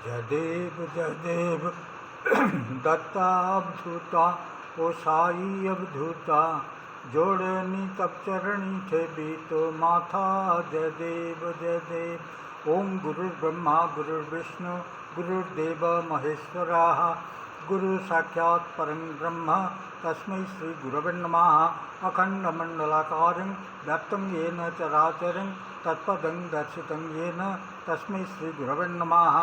जयदेव दत्तावधूता ओ साई अवधूता जोड़नी तब चरणी थे बीतो माथा जयदेव ओम गुरुर्ब्रह्मा गुरुर्विष्णु गुरुर्देव महेश्वरा गुरु साक्षात् परं ब्रह्म तस्मै श्री गुरवे नमः अखंडमंडलाकारं व्याप्तं येन चराचरं तत्पदं दर्शितं येन तस्मै श्री गुरवे नमः।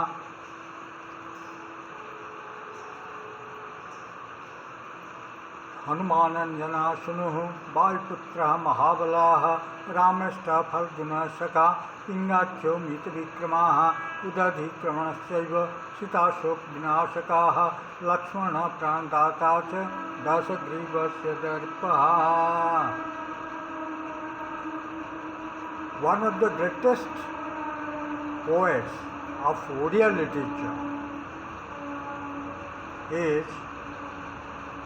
हनुमानंजना शुनुः वायुपुत्रः महाबलाः रामश्च फल्गुनशका पिङ्गाख्यो मितविक्रमाः उदधिक्रमणश्चैव सीताशोकविनाशकाः लक्ष्मणः प्राणदाता च दशग्रीवस्य दर्पः। One of the greatest poets of Odia literature is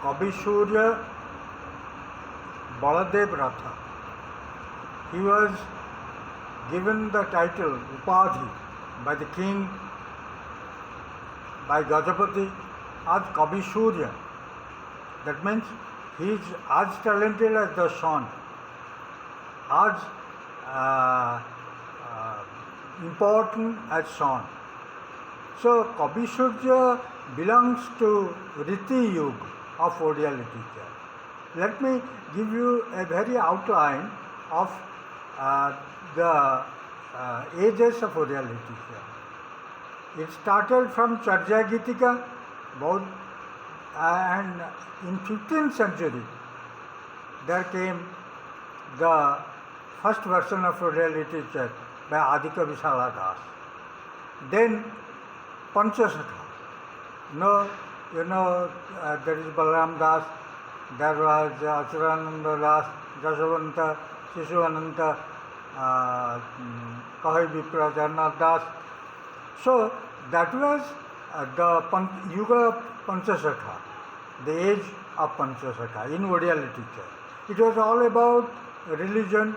Kabisurya Baldev Rath. He was given the title Upadhi by the king, by Gajapati, as Kabisurya. That means he is as talented as the sun, as important as sun. So Kabisurya belongs to Riti Yuga of Odia literature. Let me give you a very outline of the ages of Odia literature. It started from Charja Gitika, and in 15th century there came the first version of Odia literature by Adi Kavishala Das. Then Panchasakha. There is Balaram Das, there was Acharananda Das, Jasavanta, Shishuananta, Kahai Vipra, Jagannath Das. So that was the Yuga of Panchasakha, the age of Panchasakha in Odia literature. It was all about religion,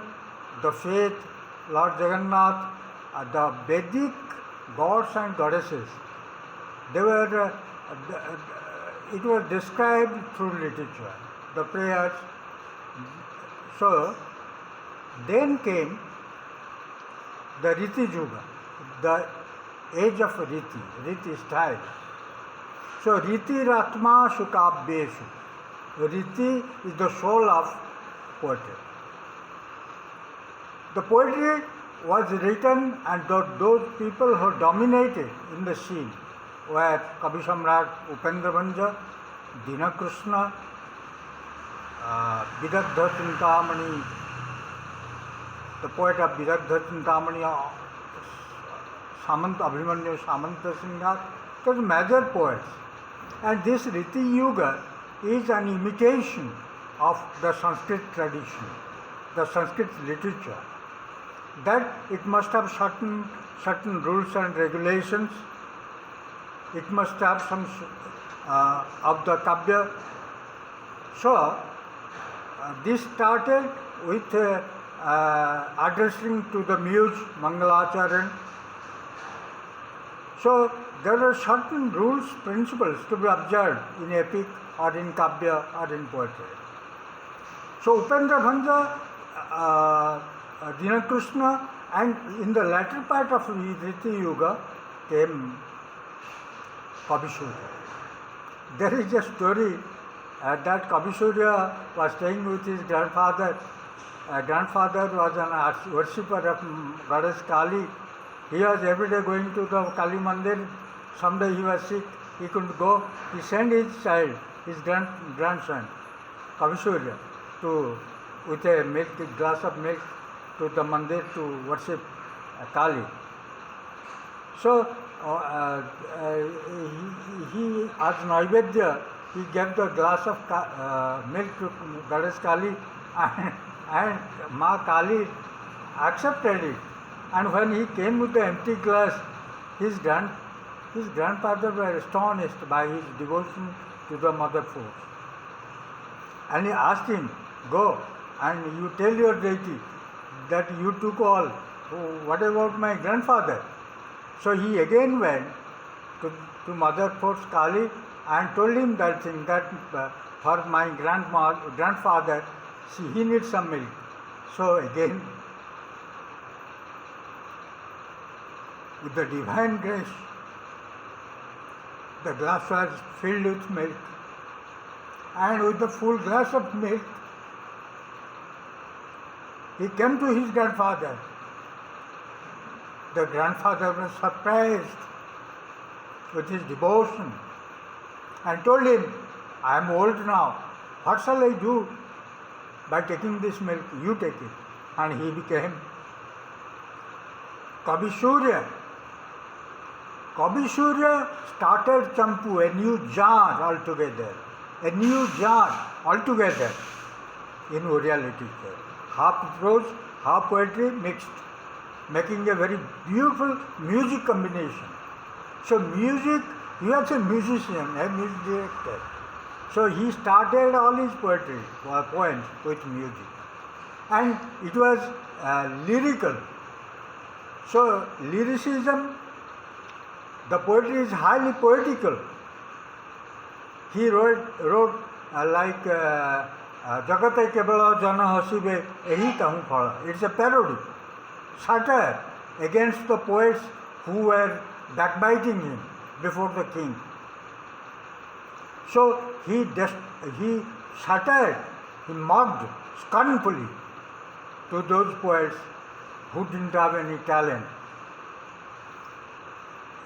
the faith, Lord Jagannath, the Vedic gods and goddesses. They were it was described through literature, the prayers. So then came the Riti Yuga, the age of Riti style. So Riti Ratma Shukavyeshu. Riti is the soul of poetry. The poetry was written, and those people who dominated in the scene were Kavi Samrat Upendra Bhanja, Dina Krishna, Vidagdha Chintamani, the poet of Vidagdha Chintamani, Abhimanyu Samanta Singha, those major poets. And this Riti Yuga is an imitation of the Sanskrit tradition, the Sanskrit literature, that it must have certain rules and regulations. It must have some of the Kavya. So this started with addressing to the muse Mangalacharan. So there are certain rules, principles to be observed in epic or in Kavya or in poetry. So Upendra Bhanja, Dina Krishna, and in the latter part of Riti Yuga came Kabisurya. There is a story that Kabisurya was staying with his grandfather. Grandfather was an worshipper of goddess Kali. He was every day going to the Kali Mandir. Someday he was sick, he couldn't go. He sent his child, his grandson, Kabisurya, with a glass of milk to the mandir to worship Kali. So he as Naivedya, he gave the glass of milk to goddess Kali, and Ma Kali accepted it. And when he came with the empty glass, his grandfather were astonished by his devotion to the mother force. And he asked him, go and you tell your deity that you took all. What about my grandfather? So he again went to Mother Force Kali and told him that thing that for my grandfather, he needs some milk. So again, with the divine grace, the glass was filled with milk, and with the full glass of milk, he came to his grandfather. The grandfather was surprised with his devotion and told him, I am old now, what shall I do by taking this milk? You take it. And he became Kabisurya. Kabisurya started Champu, a new genre altogether. A new genre altogether in Oriya literature. Half prose, half poetry mixed, making a very beautiful music combination. So music, he was a musician, a music director. So he started all his poetry, poems with music. And it was lyrical. So lyricism, the poetry is highly poetical. He wrote like Jagate Kebala Jana Hasibe Ehi Tahu Phala. It's a parody, satire against the poets who were backbiting him before the king. So he satired, he mocked scornfully to those poets who didn't have any talent.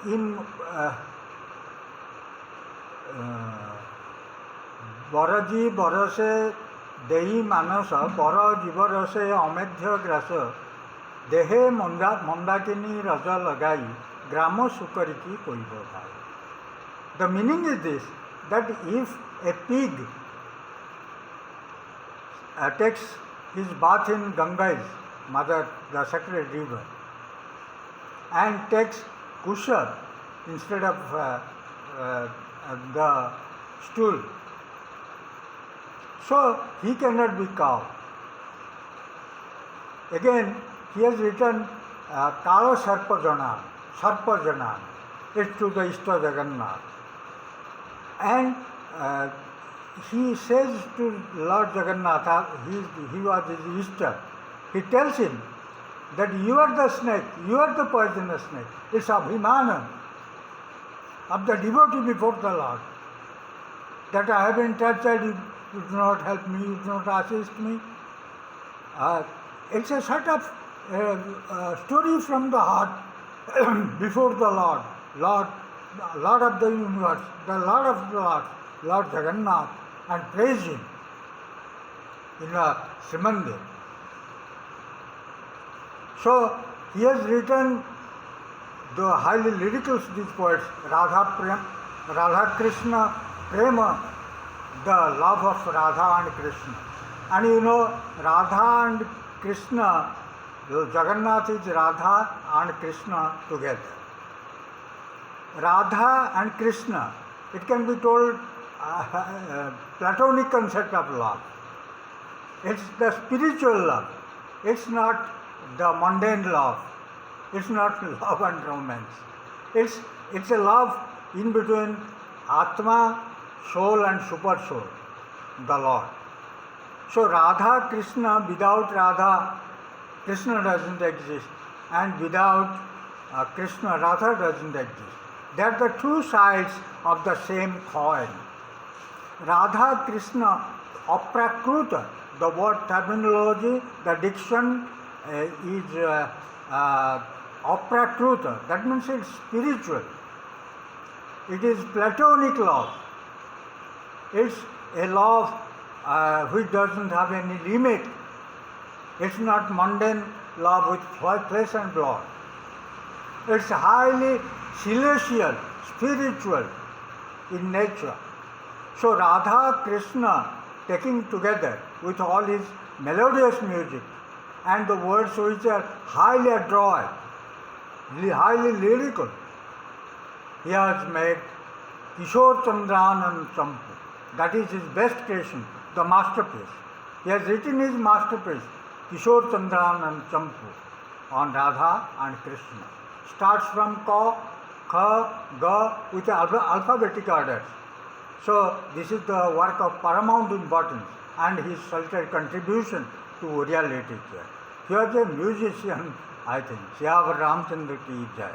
In Baraji Barase Dehi Manasa Bara Jibarase Amedhya Grasa Dehe Mandakini Raja Lagai Gramo Sukariki Koibo Bhai. The meaning is this, that if a pig takes his bath in Ganga, mother, the sacred river, and takes kusha instead of the stool, so he cannot be cow. Again, he has written Kala Sarpa it's to the Ishta Jagannath. And he says to Lord Jagannath, he was his Ishta, he tells him that you are the snake, you are the poisonous snake. It's Abhimana of the devotee before the Lord. That I have been tortured, you do not help me, you do not assist me. It's a sort of story from the heart before the Lord, Lord of the universe, the Lord of the Lord, Lord Jagannath, and praise him in a Srimandi. So he has written the highly lyrical these poets, Radha Krishna Prema, the love of Radha and Krishna. And you know, Radha and Krishna, Jagannath is Radha and Krishna together. Radha and Krishna, it can be told Platonic concept of love. It's the spiritual love. It's not the mundane love. It's not love and romance. It's a love in between Atma, soul and super soul, the Lord. So Radha, Krishna, without Radha, Krishna doesn't exist, and without Krishna, Radha doesn't exist. They are the two sides of the same coin. Radha, Krishna, aprakruta, the word terminology, the diction is aprakruta, that means it's spiritual. It is Platonic love. It's a love which doesn't have any limit. It's not mundane love with flesh and blood. It's highly celestial, spiritual in nature. So Radha, Krishna taking together with all his melodious music and the words which are highly adroit, highly lyrical, he has made Kishore Chandran Champu. That is his best creation, the masterpiece. He has written his masterpiece, Kishore Chandran Champu, on Radha and Krishna. Starts from Ka, Kha, Ga with alphabetic order. So this is the work of paramount importance and his salutary contribution to Oriya literature. He was a musician, I think. Siyavar Ramchandra ki jai.